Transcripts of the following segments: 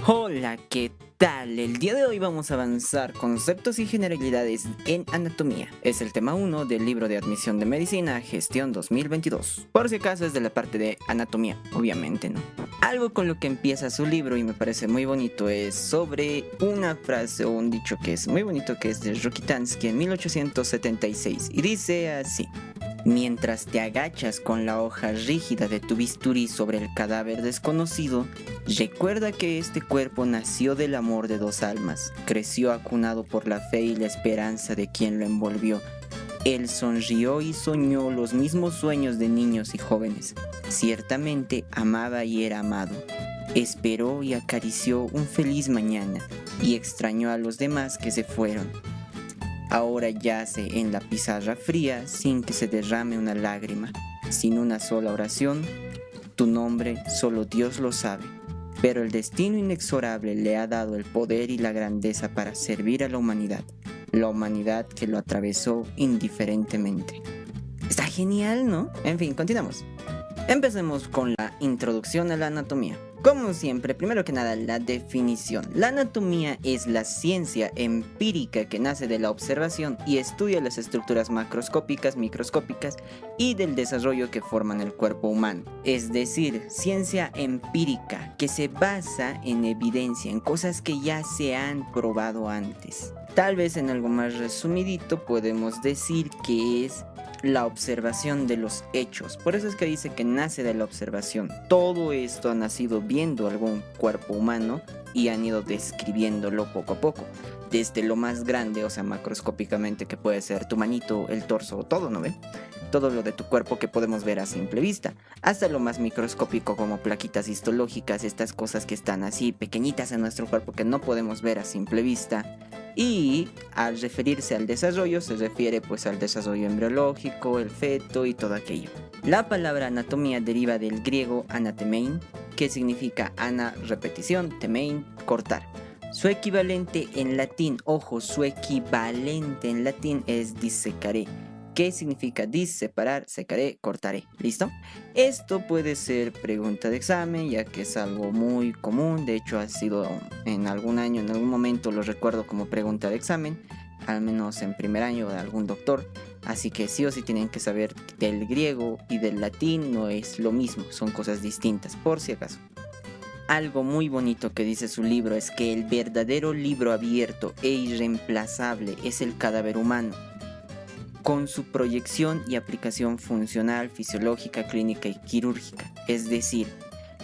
Hola, ¿qué tal? El día de hoy vamos a avanzar conceptos y generalidades en anatomía. Es el tema 1 del libro de admisión de medicina, gestión 2022. Por si acaso es de la parte de anatomía, obviamente, ¿no? Algo con lo que empieza su libro y me parece muy bonito es sobre una frase o un dicho que es muy bonito, que es de Rokitansky en 1876 y dice así: mientras te agachas con la hoja rígida de tu bisturí sobre el cadáver desconocido, recuerda que este cuerpo nació del amor de dos almas, creció acunado por la fe y la esperanza de quien lo envolvió. Él sonrió y soñó los mismos sueños de niños y jóvenes. Ciertamente amaba y era amado. Esperó y acarició un feliz mañana y extrañó a los demás que se fueron. Ahora yace en la pizarra fría sin que se derrame una lágrima, sin una sola oración. Tu nombre solo Dios lo sabe, pero el destino inexorable le ha dado el poder y la grandeza para servir a la humanidad que lo atravesó indiferentemente. Está genial, ¿no? En fin, continuamos. Empecemos con la introducción a la anatomía. Como siempre, primero que nada, la definición. La anatomía es la ciencia empírica que nace de la observación y estudia las estructuras macroscópicas, microscópicas y del desarrollo que forman el cuerpo humano. Es decir, ciencia empírica que se basa en evidencia, en cosas que ya se han probado antes. Tal vez en algo más resumidito podemos decir que es la observación de los hechos. Por eso es que dice que nace de la observación. Todo esto ha nacido viendo algún cuerpo humano y han ido describiéndolo poco a poco. Desde lo más grande, o sea, macroscópicamente, que puede ser tu manito, el torso, todo, ¿no ve? Todo lo de tu cuerpo que podemos ver a simple vista, hasta lo más microscópico como plaquitas histológicas, estas cosas que están así pequeñitas en nuestro cuerpo que no podemos ver a simple vista. Y al referirse al desarrollo se refiere pues al desarrollo embriológico, el feto y todo aquello. La palabra anatomía deriva del griego anatemein, que significa ana, repetición, temein, cortar. Su equivalente en latín, ojo, su equivalente en latín es dissecaré, que significa separar, secaré, cortaré. ¿Listo? Esto puede ser pregunta de examen, ya que es algo muy común. De hecho, ha sido en algún año, en algún momento lo recuerdo como pregunta de examen, al menos en primer año de algún doctor. Así que sí o sí tienen que saber del griego y del latín no es lo mismo, son cosas distintas, por si acaso. Algo muy bonito que dice su libro es que el verdadero libro abierto e irreemplazable es el cadáver humano, con su proyección y aplicación funcional, fisiológica, clínica y quirúrgica. Es decir,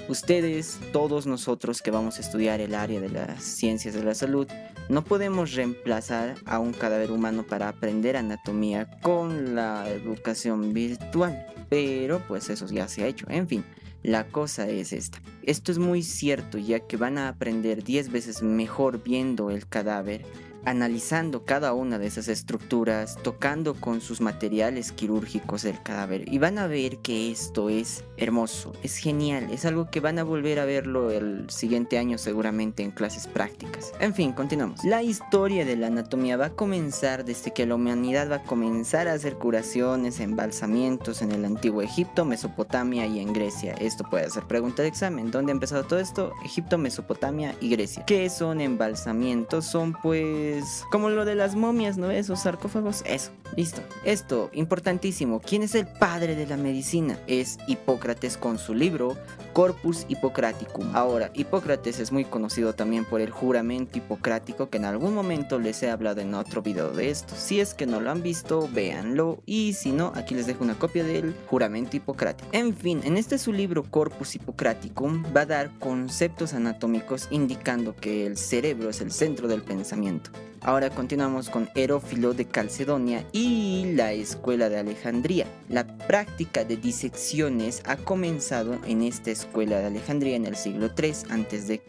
ustedes, todos nosotros que vamos a estudiar el área de las ciencias de la salud, no podemos reemplazar a un cadáver humano para aprender anatomía con la educación virtual. Pero pues eso ya se ha hecho. En fin, la cosa es esta. Esto es muy cierto, ya que van a aprender 10 veces mejor viendo el cadáver, analizando cada una de esas estructuras, tocando con sus materiales quirúrgicos el cadáver, y van a ver que esto es hermoso, es genial, es algo que van a volver a verlo el siguiente año seguramente en clases prácticas. En fin, continuamos. La historia de la anatomía va a comenzar desde que la humanidad va a comenzar a hacer curaciones, embalsamientos en el antiguo Egipto, Mesopotamia y en Grecia. Esto puede ser pregunta de examen. ¿Dónde ha empezado todo esto? Egipto, Mesopotamia y Grecia. ¿Qué son embalsamientos? Son pues como lo de las momias, ¿no? Esos sarcófagos, eso, listo. Esto, importantísimo, ¿quién es el padre de la medicina? Es Hipócrates con su libro Corpus Hippocraticum. Ahora, Hipócrates es muy conocido también por el juramento hipocrático, que en algún momento les he hablado en otro video de esto. Si es que no lo han visto, véanlo, y si no, aquí les dejo una copia del juramento hipocrático. En fin, en este su libro Corpus Hippocraticum va a dar conceptos anatómicos indicando que el cerebro es el centro del pensamiento. Ahora continuamos con Herófilo de Calcedonia y la escuela de Alejandría. La práctica de disecciones ha comenzado en esta escuela de Alejandría en el siglo III a.C.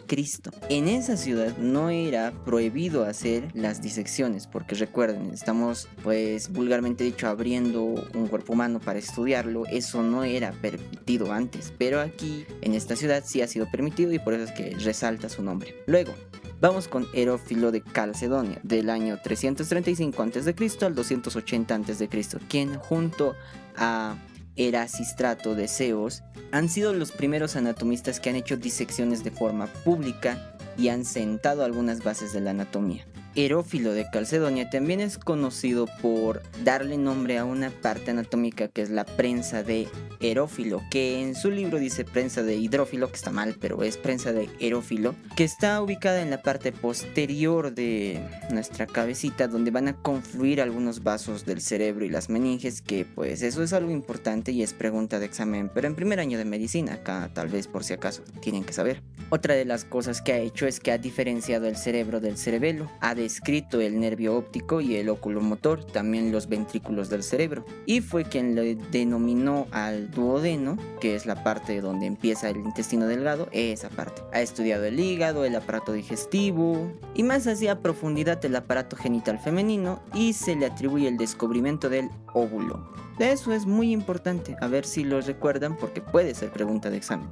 En esa ciudad no era prohibido hacer las disecciones, porque recuerden, estamos pues vulgarmente dicho abriendo un cuerpo humano para estudiarlo. Eso no era permitido antes, pero aquí en esta ciudad sí ha sido permitido y por eso es que resalta su nombre. Luego vamos con Herófilo de Calcedonia, del año 335 a.C. al 280 a.C., quien junto a Erasistrato de Ceos han sido los primeros anatomistas que han hecho disecciones de forma pública y han sentado algunas bases de la anatomía. Herófilo de Calcedonia también es conocido por darle nombre a una parte anatómica que es la prensa de Herófilo, que en su libro dice prensa de Hidrófilo, que está mal, pero es prensa de Herófilo, que está ubicada en la parte posterior de nuestra cabecita, donde van a confluir algunos vasos del cerebro y las meninges, que pues eso es algo importante y es pregunta de examen, pero en primer año de medicina, acá tal vez por si acaso tienen que saber. Otra de las cosas que ha hecho es que ha diferenciado el cerebro del cerebelo, ha descrito el nervio óptico y el oculomotor, también los ventrículos del cerebro, y fue quien le denominó al duodeno, que es la parte donde empieza el intestino delgado, esa parte. Ha estudiado el hígado, el aparato digestivo y más hacia profundidad el aparato genital femenino, y se le atribuye el descubrimiento del óvulo. Eso es muy importante, a ver si lo recuerdan porque puede ser pregunta de examen.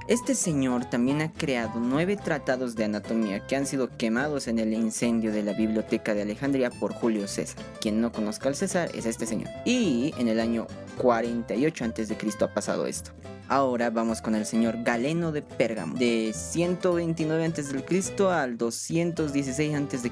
Este señor también ha creado 9 tratados de anatomía que han sido quemados en el incendio de la biblioteca de Alejandría por Julio César. Quien no conozca al César es este señor. Y en el año 48 a.C. ha pasado esto. Ahora vamos con el señor Galeno de Pérgamo, de 129 a.C. al 216 a.C.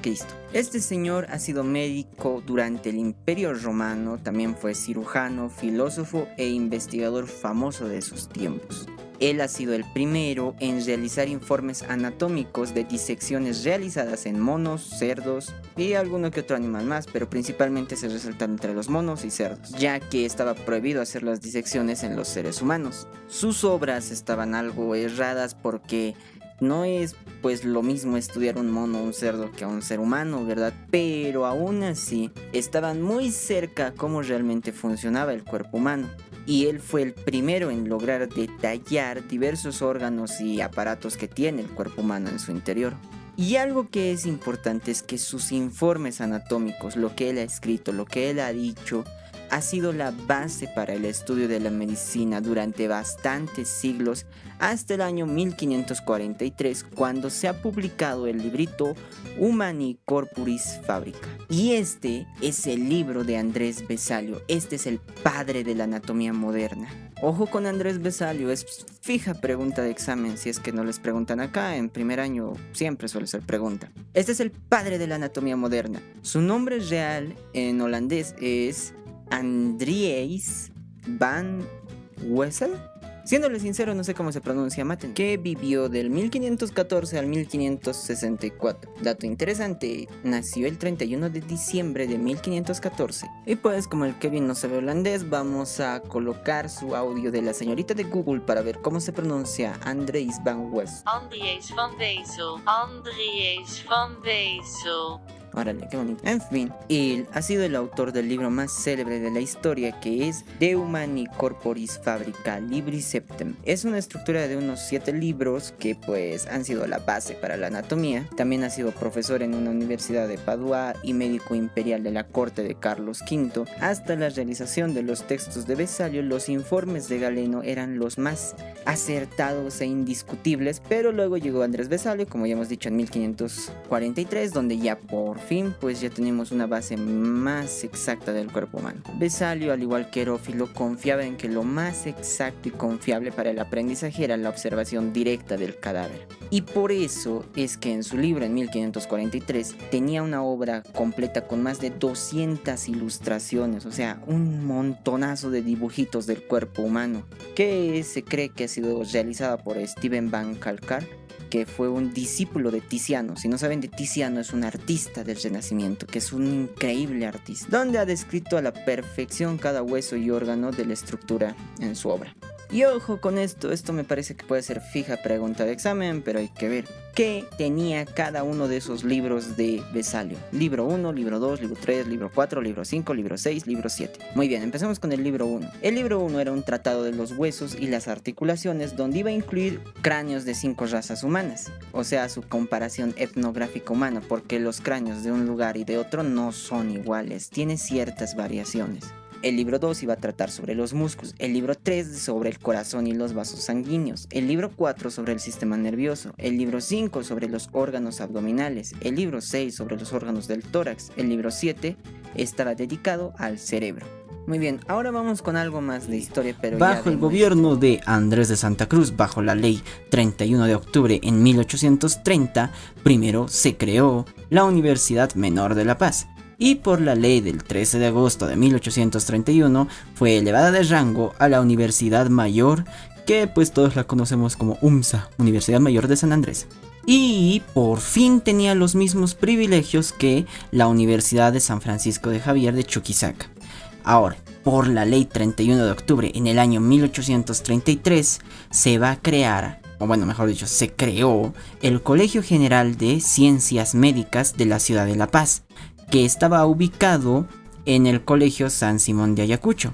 Este señor ha sido médico durante el Imperio Romano, también fue cirujano, filósofo e investigador famoso de sus tiempos. Él ha sido el primero en realizar informes anatómicos de disecciones realizadas en monos, cerdos y alguno que otro animal más, pero principalmente se resalta entre los monos y cerdos, ya que estaba prohibido hacer las disecciones en los seres humanos. Sus obras estaban algo erradas porque no es pues lo mismo estudiar un mono o un cerdo que a un ser humano, ¿verdad? Pero aún así estaban muy cerca a cómo realmente funcionaba el cuerpo humano. Y él fue el primero en lograr detallar diversos órganos y aparatos que tiene el cuerpo humano en su interior. Y algo que es importante es que sus informes anatómicos, lo que él ha escrito, lo que él ha dicho, ha sido la base para el estudio de la medicina durante bastantes siglos, hasta el año 1543, cuando se ha publicado el librito Humani Corporis Fabrica. Y este es el libro de Andrés Vesalio, este es el padre de la anatomía moderna. Ojo con Andrés Vesalio, es fija pregunta de examen, si es que no les preguntan acá, en primer año siempre suele ser pregunta. Este es el padre de la anatomía moderna. Su nombre real en holandés es Andries van Wessel. Siéndole sincero, no sé cómo se pronuncia, maten. Que vivió del 1514 al 1564. Dato interesante, nació el 31 de diciembre de 1514. Y pues como el Kevin no sabe holandés, vamos a colocar su audio de la señorita de Google para ver cómo se pronuncia Andries van Wessel. Andries van Wessel. Andries van Wessel. Órale, qué bonito. En fin, él ha sido el autor del libro más célebre de la historia, que es De Humani Corporis Fabrica Libri Septem. Es una estructura de unos 7 libros que pues han sido la base para la anatomía. También ha sido profesor en una universidad de Padua y médico imperial de la corte de Carlos V. Hasta la realización de los textos de Vesalio, los informes de Galeno eran los más acertados e indiscutibles, pero luego llegó Andrés Vesalio, como ya hemos dicho, en 1543, donde ya por fin pues ya tenemos una base más exacta del cuerpo humano. Vesalio, al igual que Herófilo, confiaba en que lo más exacto y confiable para el aprendizaje era la observación directa del cadáver. Y por eso es que en su libro en 1543 tenía una obra completa con más de 200 ilustraciones, o sea, un montonazo de dibujitos del cuerpo humano, que se cree que ha sido realizada por Steven van Calcar, que fue un discípulo de Tiziano. Si no saben de Tiziano, es un artista del Renacimiento, que es un increíble artista, donde ha descrito a la perfección cada hueso y órgano de la estructura en su obra. Y ojo con esto me parece que puede ser fija pregunta de examen, pero hay que ver qué tenía cada uno de esos libros de Vesalio. Libro 1, libro 2, libro 3, libro 4, libro 5, libro 6, libro 7. Muy bien, empecemos con el libro 1. El libro 1 era un tratado de los huesos y las articulaciones, donde iba a incluir cráneos de 5 razas humanas, o sea, su comparación etnográfica humana, porque los cráneos de un lugar y de otro no son iguales, tiene ciertas variaciones. El libro 2 iba a tratar sobre los músculos, el libro 3 sobre el corazón y los vasos sanguíneos, el libro 4 sobre el sistema nervioso, el libro 5 sobre los órganos abdominales, el libro 6 sobre los órganos del tórax, el libro 7 estaba dedicado al cerebro. Muy bien, ahora vamos con algo más de historia, pero ya Bajo de el gobierno de Andrés de Santa Cruz, bajo la ley 31 de octubre en 1830, primero se creó la Universidad Menor de La Paz, y por la ley del 13 de agosto de 1831 fue elevada de rango a la Universidad Mayor, que pues todos la conocemos como UMSA, Universidad Mayor de San Andrés. Y por fin tenía los mismos privilegios que la Universidad de San Francisco de Javier de Chuquisaca. Ahora, por la ley 31 de octubre en el año 1833 se va a crear, o bueno, mejor dicho, se creó el Colegio General de Ciencias Médicas de la ciudad de La Paz, que estaba ubicado en el Colegio San Simón de Ayacucho.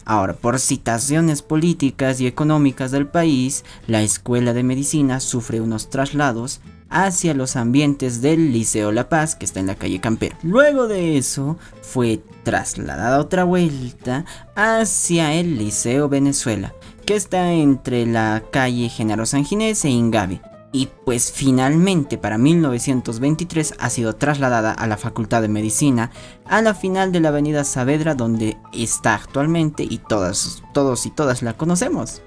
Ahora, por situaciones políticas y económicas del país, la Escuela de Medicina sufre unos traslados hacia los ambientes del Liceo La Paz, que está en la calle Campero. Luego de eso, fue trasladada otra vuelta hacia el Liceo Venezuela, que está entre la calle Genaro San Ginés e Ingavi. Y pues finalmente para 1923 ha sido trasladada a la Facultad de Medicina, a la final de la avenida Saavedra, donde está actualmente y todos y todas la conocemos,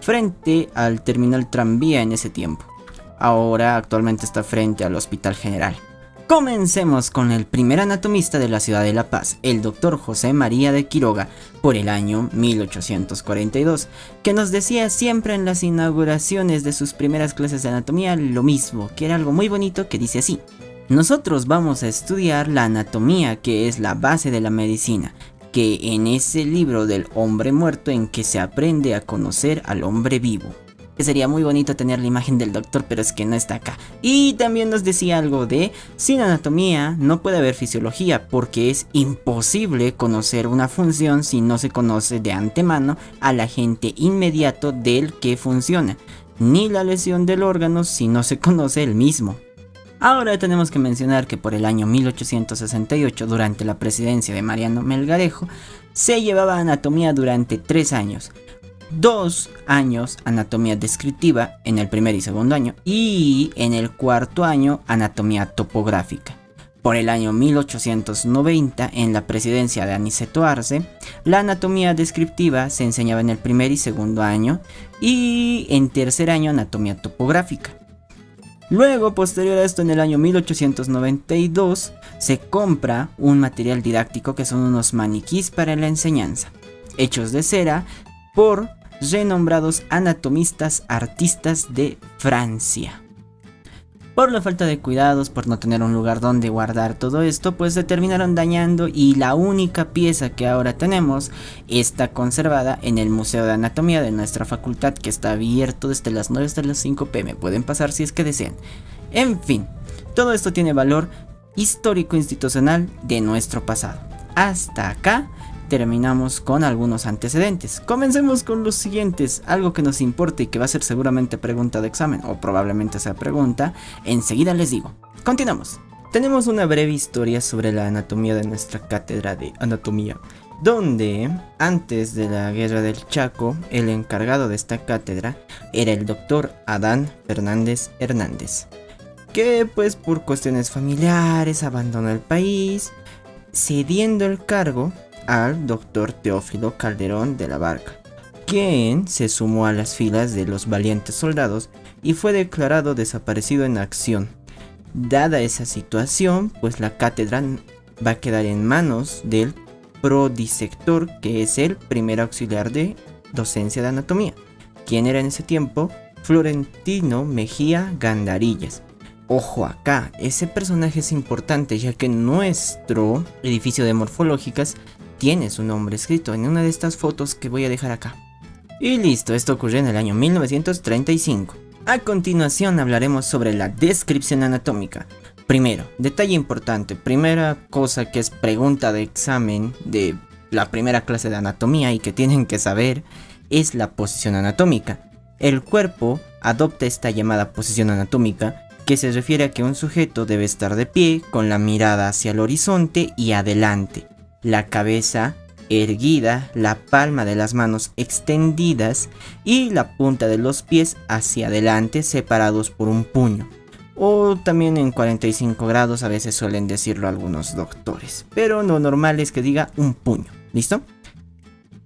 frente al terminal tranvía en ese tiempo. Ahora actualmente está frente al Hospital General. Comencemos con el primer anatomista de la ciudad de La Paz, el doctor José María de Quiroga, por el año 1842, que nos decía siempre en las inauguraciones de sus primeras clases de anatomía lo mismo, que era algo muy bonito, que dice así: nosotros vamos a estudiar la anatomía, que es la base de la medicina, que en ese libro del hombre muerto en que se aprende a conocer al hombre vivo. Que sería muy bonito tener la imagen del doctor, pero es que no está acá. Y también nos decía algo de: sin anatomía no puede haber fisiología, porque es imposible conocer una función si no se conoce de antemano al agente inmediato del que funciona, ni la lesión del órgano si no se conoce el mismo. Ahora tenemos que mencionar que por el año 1868, durante la presidencia de Mariano Melgarejo, se llevaba anatomía durante 3 años. 2 años anatomía descriptiva en el primer y segundo año, y en el cuarto año anatomía topográfica. Por el año 1890, en la presidencia de Aniceto Arce, la anatomía descriptiva se enseñaba en el primer y segundo año, y en tercer año anatomía topográfica. Luego, posterior a esto, en el año 1892, se compra un material didáctico que son unos maniquís para la enseñanza, hechos de cera por renombrados anatomistas artistas de Francia. Por la falta de cuidados, por no tener un lugar donde guardar todo esto, pues se terminaron dañando, y la única pieza que ahora tenemos está conservada en el Museo de Anatomía de nuestra facultad, que está abierto desde las 9 hasta las 5 p.m. Pueden pasar si es que desean. En fin, todo esto tiene valor histórico institucional de nuestro pasado. Hasta acá terminamos con algunos antecedentes. Comencemos con los siguientes, algo que nos importa y que va a ser seguramente pregunta de examen, o probablemente sea pregunta. Enseguida les digo. Continuamos. Tenemos una breve historia sobre la anatomía de nuestra cátedra de anatomía, donde antes de la guerra del Chaco, el encargado de esta cátedra era el doctor Adán Fernández Hernández, que pues por cuestiones familiares abandonó el país, cediendo el cargo al doctor Teófilo Calderón de la Barca, quien se sumó a las filas de los valientes soldados y fue declarado desaparecido en acción. Dada esa situación, pues la cátedra va a quedar en manos del prodisector, que es el primer auxiliar de docencia de anatomía, quien era en ese tiempo Florentino Mejía Gandarillas. Ojo acá, ese personaje es importante, ya que nuestro edificio de morfológicas tiene su nombre escrito en una de estas fotos que voy a dejar acá. Y listo, esto ocurrió en el año 1935. A continuación hablaremos sobre la descripción anatómica. Primero, detalle importante, primera cosa que es pregunta de examen de la primera clase de anatomía y que tienen que saber, es la posición anatómica. El cuerpo adopta esta llamada posición anatómica, que se refiere a que un sujeto debe estar de pie con la mirada hacia el horizonte y adelante, la cabeza erguida, la palma de las manos extendidas y la punta de los pies hacia adelante, separados por un puño, o también en 45 grados, a veces suelen decirlo algunos doctores, pero lo normal es que diga un puño. ¿Listo?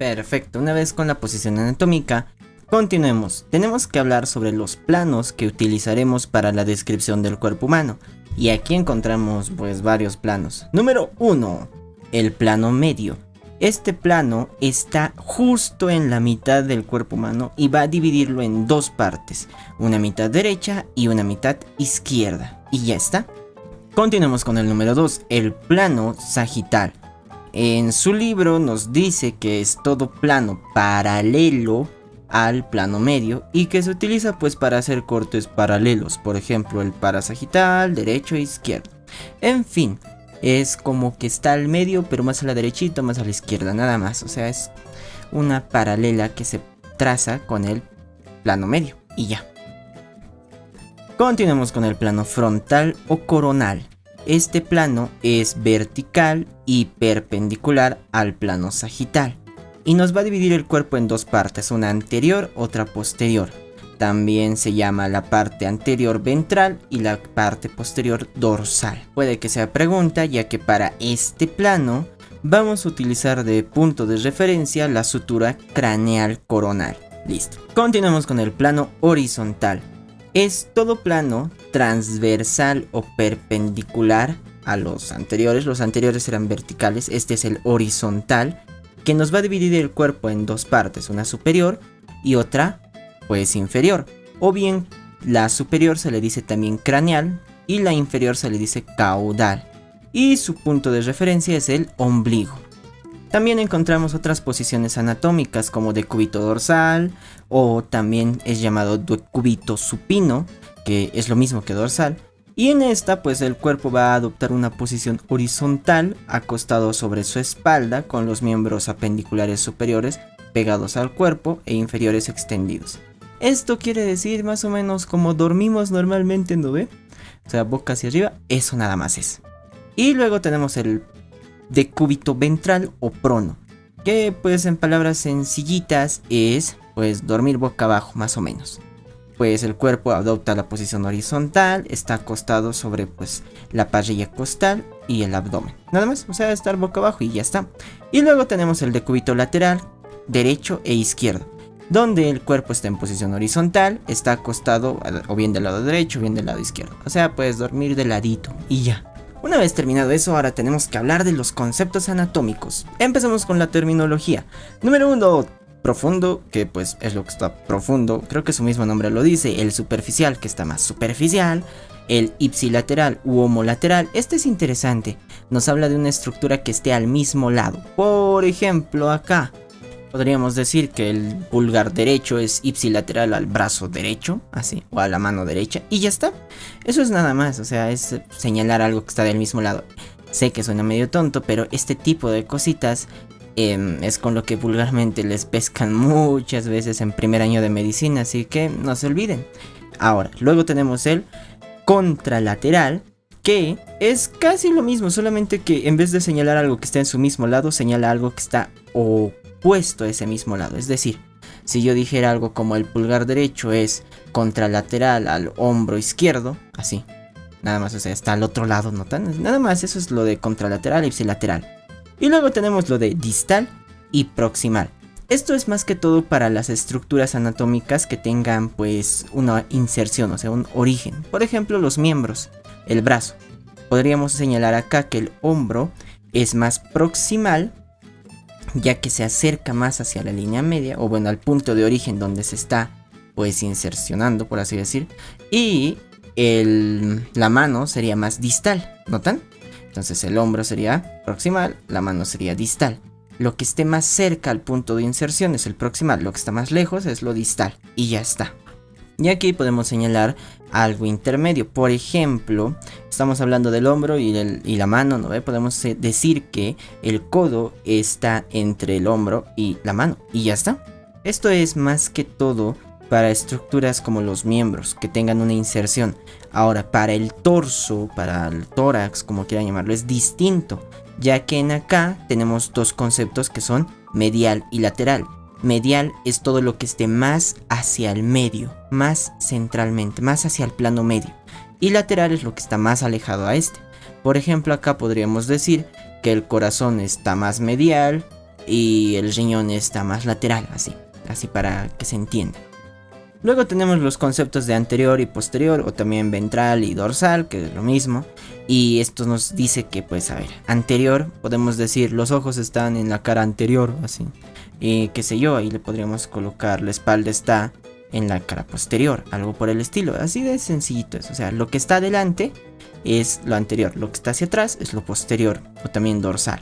Perfecto, una vez con la posición anatómica, continuemos. Tenemos que hablar sobre los planos que utilizaremos para la descripción del cuerpo humano. Y aquí encontramos pues varios planos. Número 1, el plano medio. Este plano está justo en la mitad del cuerpo humano y va a dividirlo en dos partes, una mitad derecha y una mitad izquierda. Y ya está. Continuemos con el número 2, el plano sagital. En su libro nos dice que es todo plano paralelo al plano medio y que se utiliza pues para hacer cortes paralelos, por ejemplo el parasagital, derecho e izquierdo. En fin, es como que está al medio pero más a la derechita, más a la izquierda, nada más. O sea, es una paralela que se traza con el plano medio y ya. Continuemos con el plano frontal o coronal. Este plano es vertical y perpendicular al plano sagital y nos va a dividir el cuerpo en dos partes, una anterior, otra posterior. También se llama la parte anterior ventral y la parte posterior dorsal. Puede que sea pregunta, ya que para este plano vamos a utilizar de punto de referencia la sutura craneal coronal. Listo. Continuamos con el plano horizontal. Es todo plano transversal o perpendicular a los anteriores. Los anteriores eran verticales, este es el horizontal, que nos va a dividir el cuerpo en dos partes, una superior y otra pues inferior. O bien la superior se le dice también craneal y la inferior se le dice caudal. Y su punto de referencia es el ombligo. También encontramos otras posiciones anatómicas como decúbito dorsal o también es llamado decúbito supino, que es lo mismo que dorsal. Y en esta pues el cuerpo va a adoptar una posición horizontal acostado sobre su espalda con los miembros apendiculares superiores pegados al cuerpo e inferiores extendidos. Esto quiere decir más o menos como dormimos normalmente, ¿no ve? O sea, boca hacia arriba, eso nada más es. Y luego tenemos el decúbito ventral o prono, que pues en palabras sencillitas es pues dormir boca abajo más o menos. Pues el cuerpo adopta la posición horizontal, está acostado sobre pues la parrilla costal y el abdomen. Nada más, o sea, estar boca abajo y ya está. Y luego tenemos el decúbito lateral, derecho e izquierdo, donde el cuerpo está en posición horizontal, está acostado o bien del lado derecho o bien del lado izquierdo. O sea, puedes dormir de ladito y ya. Una vez terminado eso, ahora tenemos que hablar de los conceptos anatómicos. Empezamos con la terminología. Número 1, profundo, que pues es lo que está profundo, creo que su mismo nombre lo dice. El superficial, que está más superficial. El ipsilateral u homolateral, este es interesante, nos habla de una estructura que esté al mismo lado. Por ejemplo, acá podríamos decir que el pulgar derecho es ipsilateral al brazo derecho, así, o a la mano derecha, y ya está. Eso es nada más, o sea, es señalar algo que está del mismo lado. Sé que suena medio tonto, pero este tipo de cositas es con lo que vulgarmente les pescan muchas veces en primer año de medicina, así que no se olviden. Ahora, luego tenemos el contralateral, que es casi lo mismo, solamente que en vez de señalar algo que está en su mismo lado, señala algo que está opuesto a ese mismo lado. Es decir, si yo dijera algo como el pulgar derecho es contralateral al hombro izquierdo, así, nada más, o sea, está al otro lado, ¿no? Nada más, eso es lo de contralateral y ipsilateral. Y luego tenemos lo de distal y proximal. Esto es más que todo para las estructuras anatómicas que tengan pues una inserción, o sea, un origen. Por ejemplo, los miembros, el brazo. Podríamos señalar acá que el hombro es más proximal, ya que se acerca más hacia la línea media, o bueno, al punto de origen donde se está pues insercionando, por así decir. Y la mano sería más distal, ¿notan? Entonces el hombro sería proximal, la mano sería distal. Lo que esté más cerca al punto de inserción es el proximal, lo que está más lejos es lo distal, y ya está. Y aquí podemos señalar algo intermedio. Por ejemplo, estamos hablando del hombro y la mano, ¿no ve? Podemos decir que el codo está entre el hombro y la mano, y ya está. Esto es más que todo para estructuras como los miembros, que tengan una inserción. Ahora, para el torso, para el tórax, como quieran llamarlo, es distinto, ya que en acá tenemos dos conceptos que son medial y lateral. Medial es todo lo que esté más hacia el medio, más centralmente, más hacia el plano medio. Y lateral es lo que está más alejado a este. Por ejemplo, acá podríamos decir que el corazón está más medial y el riñón está más lateral, así para que se entienda. Luego tenemos los conceptos de anterior y posterior, o también ventral y dorsal, que es lo mismo. Y esto nos dice que, pues, a ver, anterior, podemos decir, los ojos están en la cara anterior, así. Y qué sé yo, ahí le podríamos colocar, la espalda está en la cara posterior, algo por el estilo. Así de sencillito es, o sea, lo que está adelante es lo anterior, lo que está hacia atrás es lo posterior, o también dorsal.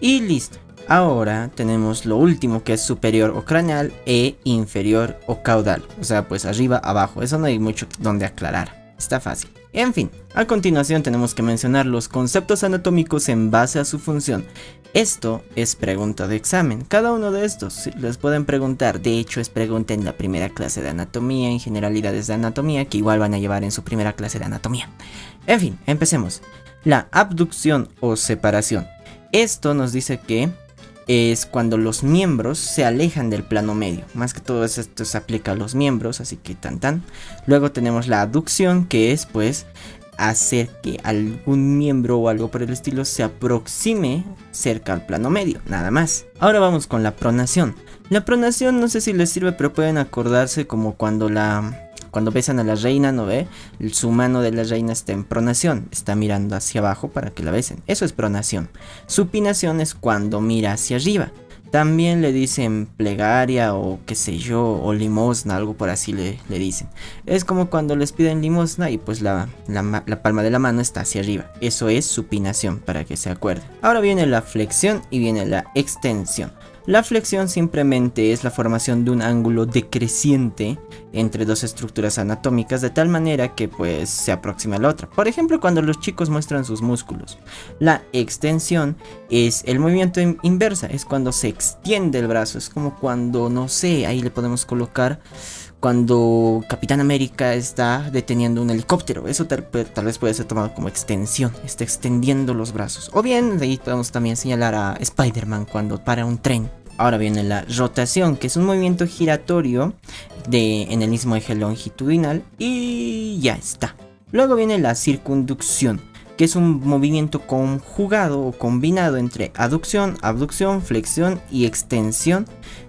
Y listo. Ahora tenemos lo último, que es superior o craneal e inferior o caudal. O sea, pues arriba, abajo. Eso no hay mucho donde aclarar. Está fácil. En fin, a continuación tenemos que mencionar los conceptos anatómicos en base a su función. Esto es pregunta de examen. Cada uno de estos les pueden preguntar. De hecho, es pregunta en la primera clase de anatomía, en generalidades de anatomía, que igual van a llevar en su primera clase de anatomía. En fin, empecemos. La abducción o separación. Esto nos dice que es cuando los miembros se alejan del plano medio. Más que todo esto se aplica a los miembros, así que tan. Luego tenemos la aducción, que es pues hacer que algún miembro o algo por el estilo se aproxime cerca al plano medio, nada más. Ahora vamos con la pronación. La pronación no sé si les sirve, pero pueden acordarse como cuando besan a la reina, ¿no ve? Su mano de la reina está en pronación, está mirando hacia abajo para que la besen. Eso es pronación. Supinación es cuando mira hacia arriba. También le dicen plegaria o qué sé yo, o limosna, algo por así le dicen. Es como cuando les piden limosna y pues la palma de la mano está hacia arriba. Eso es supinación, para que se acuerden. Ahora viene la flexión y viene la extensión. La flexión simplemente es la formación de un ángulo decreciente entre dos estructuras anatómicas de tal manera que pues se aproxima a la otra. Por ejemplo, cuando los chicos muestran sus músculos. La extensión es el movimiento inversa, es cuando se extiende el brazo. Es como cuando, no sé, ahí le podemos colocar cuando Capitán América está deteniendo un helicóptero. Eso tal vez puede ser tomado como extensión, está extendiendo los brazos. O bien, de ahí podemos también señalar a Spider-Man cuando para un tren. Ahora viene la rotación, que es un movimiento giratorio en el mismo eje longitudinal. Y ya está. Luego viene la circunducción, que es un movimiento conjugado o combinado entre aducción, abducción, flexión y extensión,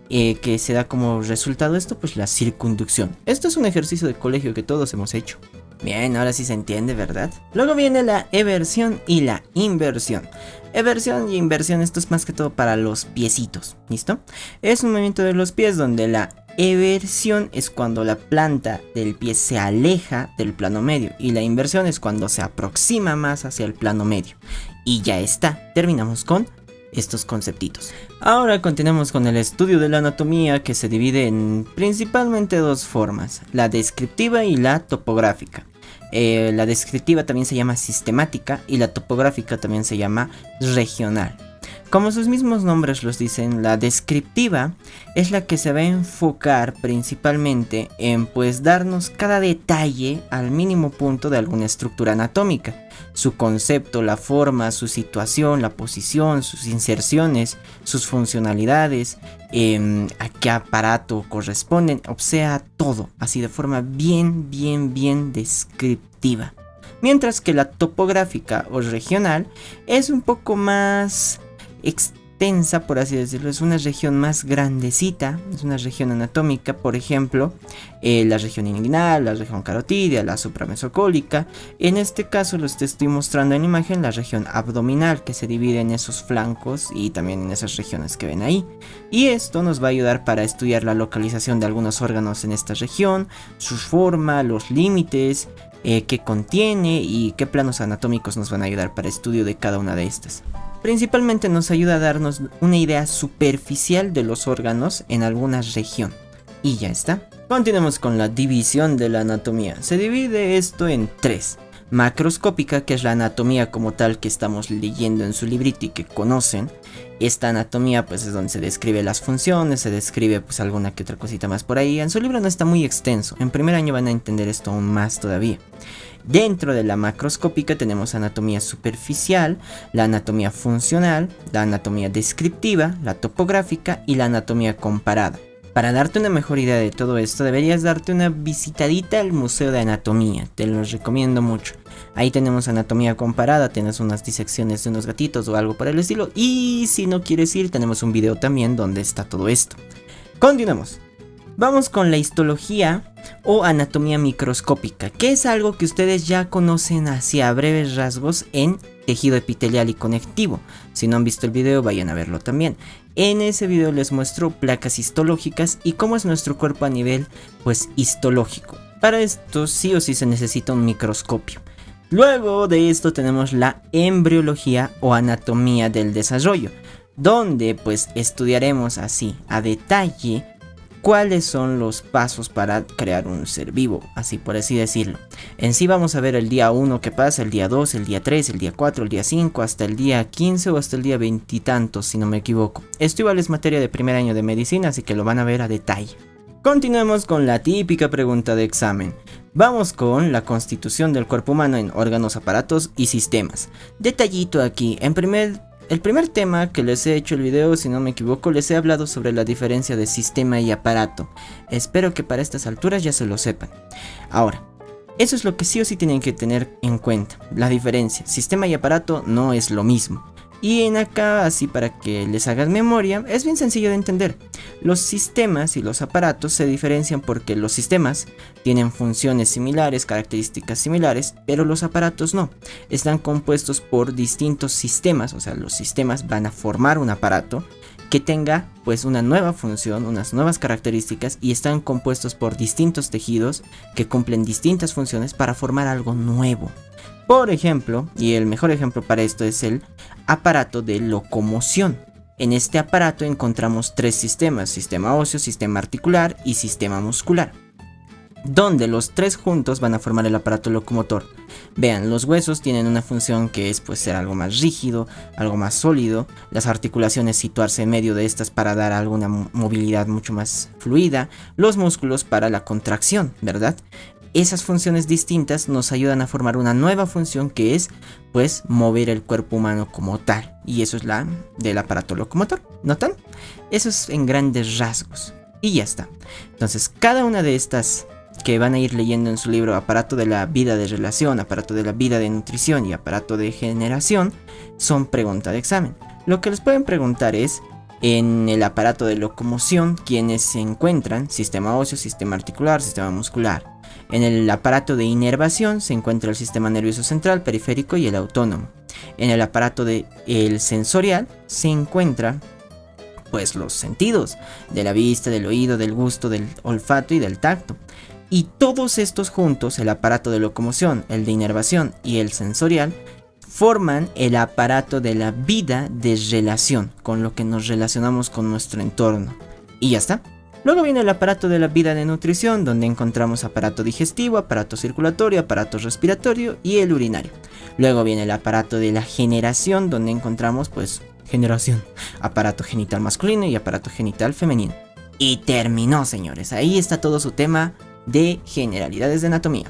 que se da como resultado esto, pues la circunducción. Esto es un ejercicio de colegio que todos hemos hecho. Bien, ahora sí se entiende, ¿verdad? Luego viene la eversión y la inversión. Eversión y inversión, esto es más que todo para los piecitos, ¿listo? Es un movimiento de los pies donde la eversión es cuando la planta del pie se aleja del plano medio y la inversión es cuando se aproxima más hacia el plano medio. Y ya está, terminamos con estos conceptitos. Ahora continuamos con el estudio de la anatomía, que se divide en principalmente dos formas: la descriptiva y la topográfica. La descriptiva también se llama sistemática y la topográfica también se llama regional. Como sus mismos nombres los dicen, la descriptiva es la que se va a enfocar principalmente en pues darnos cada detalle al mínimo punto de alguna estructura anatómica. Su concepto, la forma, su situación, la posición, sus inserciones, sus funcionalidades, a qué aparato corresponden, o sea, todo, así de forma bien descriptiva. Mientras que la topográfica o regional es un poco más extensa, por así decirlo, es una región más grandecita, es una región anatómica, por ejemplo, la región inguinal, la región carotídea, la supramesocólica. En este caso los estoy mostrando en imagen la región abdominal, que se divide en esos flancos y también en esas regiones que ven ahí. Y esto nos va a ayudar para estudiar la localización de algunos órganos en esta región, su forma, los límites, qué contiene y qué planos anatómicos nos van a ayudar para estudio de cada una de estas. Principalmente nos ayuda a darnos una idea superficial de los órganos en alguna región. Y ya está. Continuemos con la división de la anatomía. Se divide esto en tres. Macroscópica, que es la anatomía como tal que estamos leyendo en su librito y que conocen. Esta anatomía pues es donde se describe las funciones, se describe pues alguna que otra cosita más por ahí. En su libro no está muy extenso, en primer año van a entender esto aún más todavía. Dentro de la macroscópica tenemos anatomía superficial, la anatomía funcional, la anatomía descriptiva, la topográfica y la anatomía comparada. Para darte una mejor idea de todo esto, deberías darte una visitadita al Museo de Anatomía, te lo recomiendo mucho. Ahí tenemos anatomía comparada, tienes unas disecciones de unos gatitos o algo por el estilo. Y si no quieres ir, tenemos un video también donde está todo esto. Continuamos. Vamos con la histología o anatomía microscópica, que es algo que ustedes ya conocen así a breves rasgos en tejido epitelial y conectivo. Si no han visto el video, vayan a verlo también. En ese video les muestro placas histológicas y cómo es nuestro cuerpo a nivel pues histológico. Para esto sí o sí se necesita un microscopio. Luego de esto tenemos la embriología o anatomía del desarrollo, donde pues estudiaremos así a detalle cuáles son los pasos para crear un ser vivo, así por así decirlo. En sí vamos a ver el día 1 que pasa, el día 2, el día 3, el día 4, el día 5, hasta el día 15 o hasta el día 20 y tantos, si no me equivoco. Esto igual es materia de primer año de medicina, así que lo van a ver a detalle. Continuemos con la típica pregunta de examen. Vamos con la constitución del cuerpo humano en órganos, aparatos y sistemas. Detallito aquí, el primer tema que les he hecho el video, si no me equivoco, les he hablado sobre la diferencia de sistema y aparato. Espero que para estas alturas ya se lo sepan. Ahora, eso es lo que sí o sí tienen que tener en cuenta. La diferencia, sistema y aparato no es lo mismo. Y en acá, así para que les hagan memoria, es bien sencillo de entender. Los sistemas y los aparatos se diferencian porque los sistemas tienen funciones similares, características similares, pero los aparatos no. Están compuestos por distintos sistemas, o sea, los sistemas van a formar un aparato que tenga pues una nueva función, unas nuevas características, y están compuestos por distintos tejidos que cumplen distintas funciones para formar algo nuevo. Por ejemplo, y el mejor ejemplo para esto es el aparato de locomoción. En este aparato encontramos tres sistemas: sistema óseo, sistema articular y sistema muscular, donde los tres juntos van a formar el aparato locomotor. Vean, los huesos tienen una función que es pues ser algo más rígido, algo más sólido. Las articulaciones situarse en medio de estas para dar alguna movilidad mucho más fluida. Los músculos para la contracción, ¿verdad? Esas funciones distintas nos ayudan a formar una nueva función que es pues mover el cuerpo humano como tal. Y eso es la del aparato locomotor, ¿notan? Eso es en grandes rasgos. Y ya está. Entonces cada una de estas que van a ir leyendo en su libro, aparato de la vida de relación, aparato de la vida de nutrición y aparato de generación, son pregunta de examen. Lo que les pueden preguntar es: en el aparato de locomoción, ¿quiénes se encuentran? Sistema óseo, sistema articular, sistema muscular. En el aparato de inervación se encuentra el sistema nervioso central, periférico y el autónomo. En el aparato el sensorial se encuentra pues los sentidos de la vista, del oído, del gusto, del olfato y del tacto. Y todos estos juntos, el aparato de locomoción, el de inervación y el sensorial, forman el aparato de la vida de relación, con lo que nos relacionamos con nuestro entorno. Y ya está. Luego viene el aparato de la vida de nutrición, donde encontramos aparato digestivo, aparato circulatorio, aparato respiratorio y el urinario. Luego viene el aparato de la generación, donde encontramos pues generación, aparato genital masculino y aparato genital femenino. Y terminó, señores. Ahí está todo su tema de generalidades de anatomía.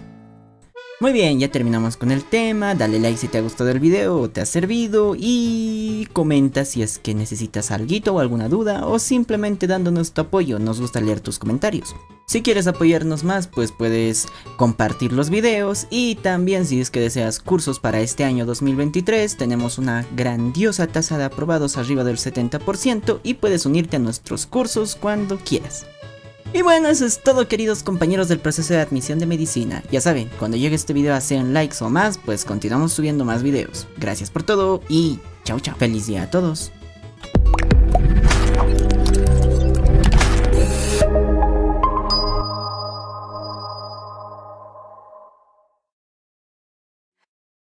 Muy bien, ya terminamos con el tema. Dale like si te ha gustado el video o te ha servido, y comenta si es que necesitas algo o alguna duda, o simplemente dándonos tu apoyo. Nos gusta leer tus comentarios. Si quieres apoyarnos más, pues puedes compartir los videos, y también si es que deseas cursos para este año 2023, tenemos una grandiosa tasa de aprobados arriba del 70%, y puedes unirte a nuestros cursos cuando quieras. Y bueno, eso es todo, queridos compañeros del proceso de admisión de medicina. Ya saben, cuando llegue este video a 100 likes o más, pues continuamos subiendo más videos. Gracias por todo y chao chao. Feliz día a todos.